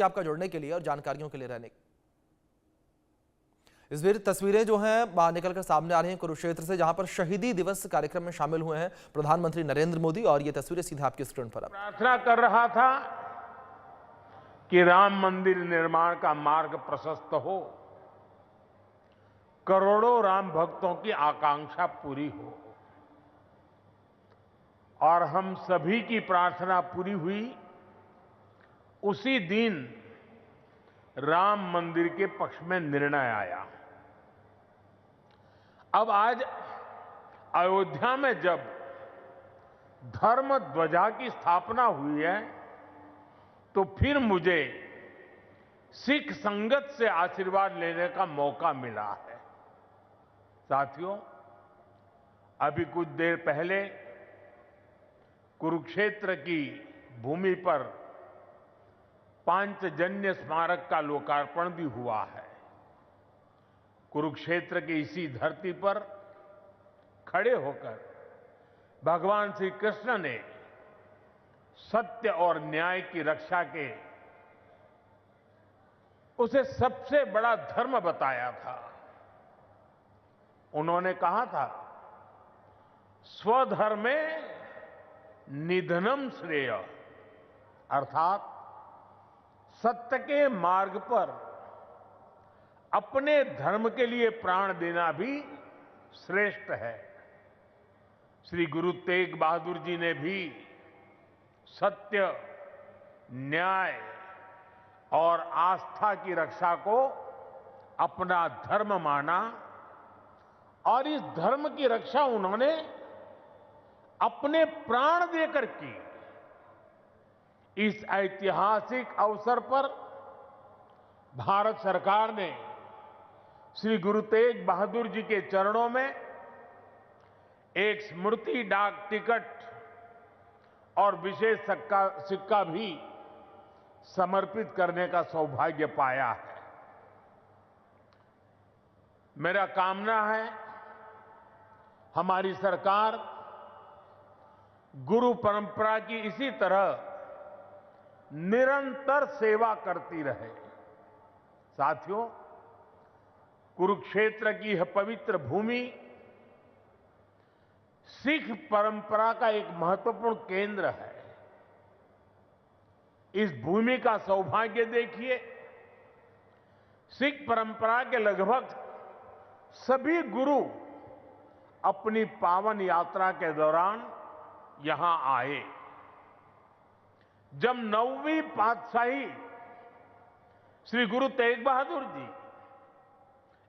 आपका जुड़ने के लिए और जानकारियों के लिए रहने। इस बार तस्वीरें जो हैं बाहर निकलकर सामने आ रही हैं कुरुक्षेत्र से, जहां पर शहीदी दिवस कार्यक्रम में शामिल हुए हैं प्रधानमंत्री नरेंद्र मोदी, और ये तस्वीरें सीधा आपकी स्क्रीन पर। प्रार्थना कर रहा था कि राम मंदिर निर्माण का मार्ग प्रशस्त हो, करोड़ों राम भक्तों की आकांक्षा पूरी हो, और हम सभी की प्रार्थना पूरी हुई। उसी दिन राम मंदिर के पक्ष में निर्णय आया। अब आज अयोध्या में जब धर्म ध्वजा की स्थापना हुई है, तो फिर मुझे सिख संगत से आशीर्वाद लेने का मौका मिला है। साथियों, अभी कुछ देर पहले कुरुक्षेत्र की भूमि पर पांचजन्य स्मारक का लोकार्पण भी हुआ है। कुरुक्षेत्र की इसी धरती पर खड़े होकर भगवान श्री कृष्ण ने सत्य और न्याय की रक्षा के उसे सबसे बड़ा धर्म बताया था। उन्होंने कहा था, स्वधर्मे निधनम श्रेय, अर्थात सत्य के मार्ग पर अपने धर्म के लिए प्राण देना भी श्रेष्ठ है। श्री गुरु तेग बहादुर जी ने भी सत्य, न्याय और आस्था की रक्षा को अपना धर्म माना, और इस धर्म की रक्षा उन्होंने अपने प्राण देकर की। इस ऐतिहासिक अवसर पर भारत सरकार ने श्री गुरु तेग बहादुर जी के चरणों में एक स्मृति डाक टिकट और विशेष सिक्का भी समर्पित करने का सौभाग्य पाया है। मेरा कामना है हमारी सरकार गुरु परंपरा की इसी तरह निरंतर सेवा करती रहे। साथियों, कुरुक्षेत्र की यह पवित्र भूमि सिख परंपरा का एक महत्वपूर्ण केंद्र है। इस भूमि का सौभाग्य देखिए, सिख परंपरा के लगभग सभी गुरु अपनी पावन यात्रा के दौरान यहां आए। जब 9वीं पातशाही श्री गुरु तेग बहादुर जी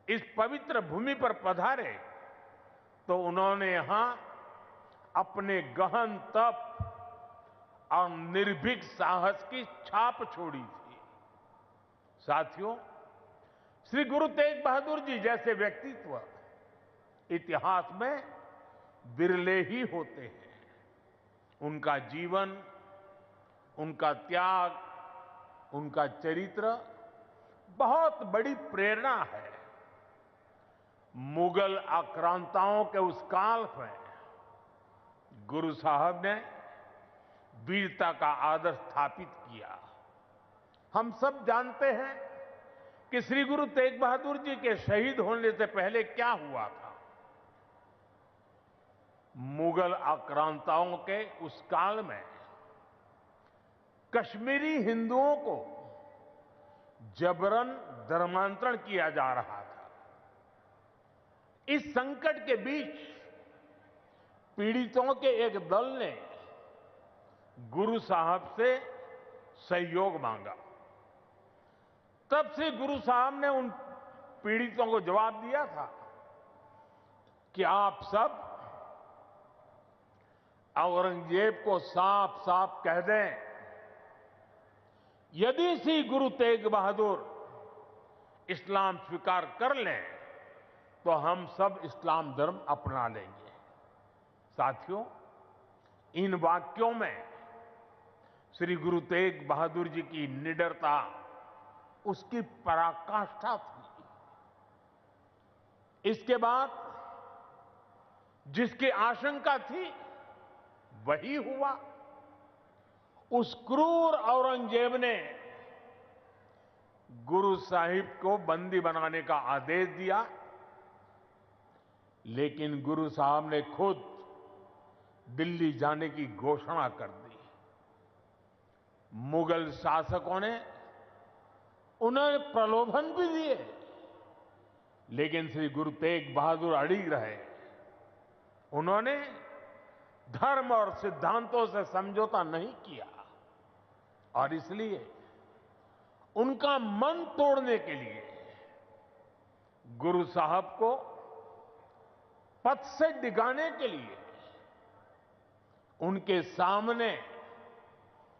इस पवित्र भूमि पर पधारे, तो उन्होंने यहां अपने गहन तप और निर्भीक साहस की छाप छोड़ी थी। साथियों, श्री गुरु तेग बहादुर जी जैसे व्यक्तित्व इतिहास में विरले ही होते हैं। उनका जीवन, उनका त्याग, उनका चरित्र बहुत बड़ी प्रेरणा है। मुगल आक्रांताओं के उस काल में गुरु साहब ने वीरता का आदर्श स्थापित किया। हम सब जानते हैं कि श्री गुरु तेग बहादुर जी के शहीद होने से पहले क्या हुआ था। मुगल आक्रांताओं के उस काल में कश्मीरी हिंदुओं को जबरन धर्मांतरण किया जा रहा था। इस संकट के बीच पीड़ितों के एक दल ने गुरु साहब से सहयोग मांगा। तब से गुरु साहब ने उन पीड़ितों को जवाब दिया था कि आप सब औरंगजेब को साफ साफ कह दें, यदि श्री गुरु तेग बहादुर इस्लाम स्वीकार कर लें तो हम सब इस्लाम धर्म अपना लेंगे। साथियों, इन वाक्यों में श्री गुरु तेग बहादुर जी की निडरता, उसकी पराकाष्ठा थी। इसके बाद जिसकी आशंका थी वही हुआ। उस क्रूर औरंगजेब ने गुरु साहिब को बंदी बनाने का आदेश दिया, लेकिन गुरु साहब ने खुद दिल्ली जाने की घोषणा कर दी। मुगल शासकों ने उन्हें प्रलोभन भी दिए, लेकिन श्री गुरु तेग बहादुर अड़िग रहे। उन्होंने धर्म और सिद्धांतों से समझौता नहीं किया और इसलिए उनका मन तोड़ने के लिए गुरु साहब को पथ से डिगाने के लिए उनके सामने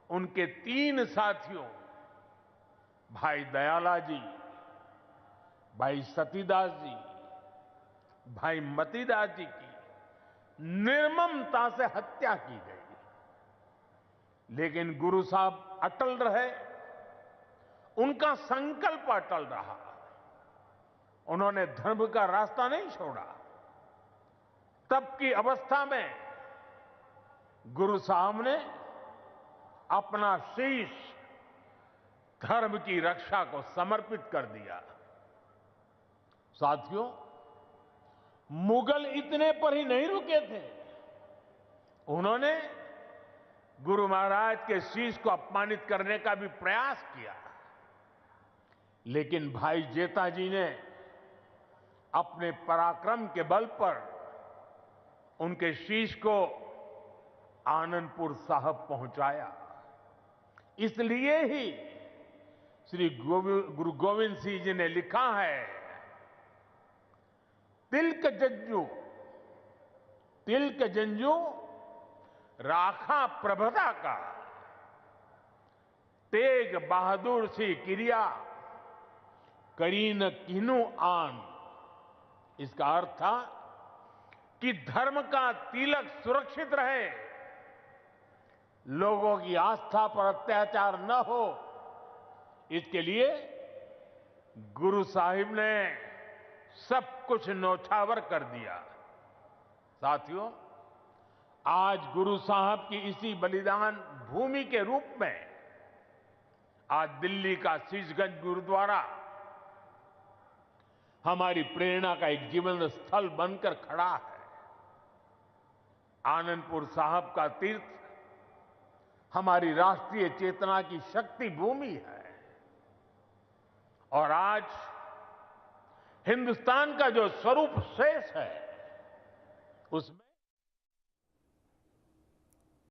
उनके 3 साथियों भाई दयाला जी, भाई सतीदास जी, भाई मतीदास जी की निर्ममता से हत्या की गई। लेकिन गुरु साहब अटल रहे, उनका संकल्प अटल रहा। उन्होंने धर्म का रास्ता नहीं छोड़ा। तब की अवस्था में गुरु साहब ने अपना शीश धर्म की रक्षा को समर्पित कर दिया। साथियों, मुगल इतने पर ही नहीं रुके थे। उन्होंने गुरु महाराज के शीश को अपमानित करने का भी प्रयास किया, लेकिन भाई जेठा जी ने अपने पराक्रम के बल पर उनके शीश को आनंदपुर साहब पहुंचाया। इसलिए ही श्री गुरु गोविंद सिंह जी ने लिखा है, तिलक जंजू राखा प्रभता का, तेग बहादुर सी क्रिया करीन किन्हू आन। इसका अर्थ था कि धर्म का तिलक सुरक्षित रहे, लोगों की आस्था पर अत्याचार न हो, इसके लिए गुरु साहिब ने सब कुछ न्यौछावर कर दिया। साथियों, आज गुरु साहब की इसी बलिदान भूमि के रूप में आज दिल्ली का शीशगंज गुरुद्वारा हमारी प्रेरणा का एक जीवन स्थल बनकर खड़ा है। आनंदपुर साहब का तीर्थ हमारी राष्ट्रीय चेतना की शक्ति भूमि है और आज हिंदुस्तान का जो स्वरूप शेष है उसमें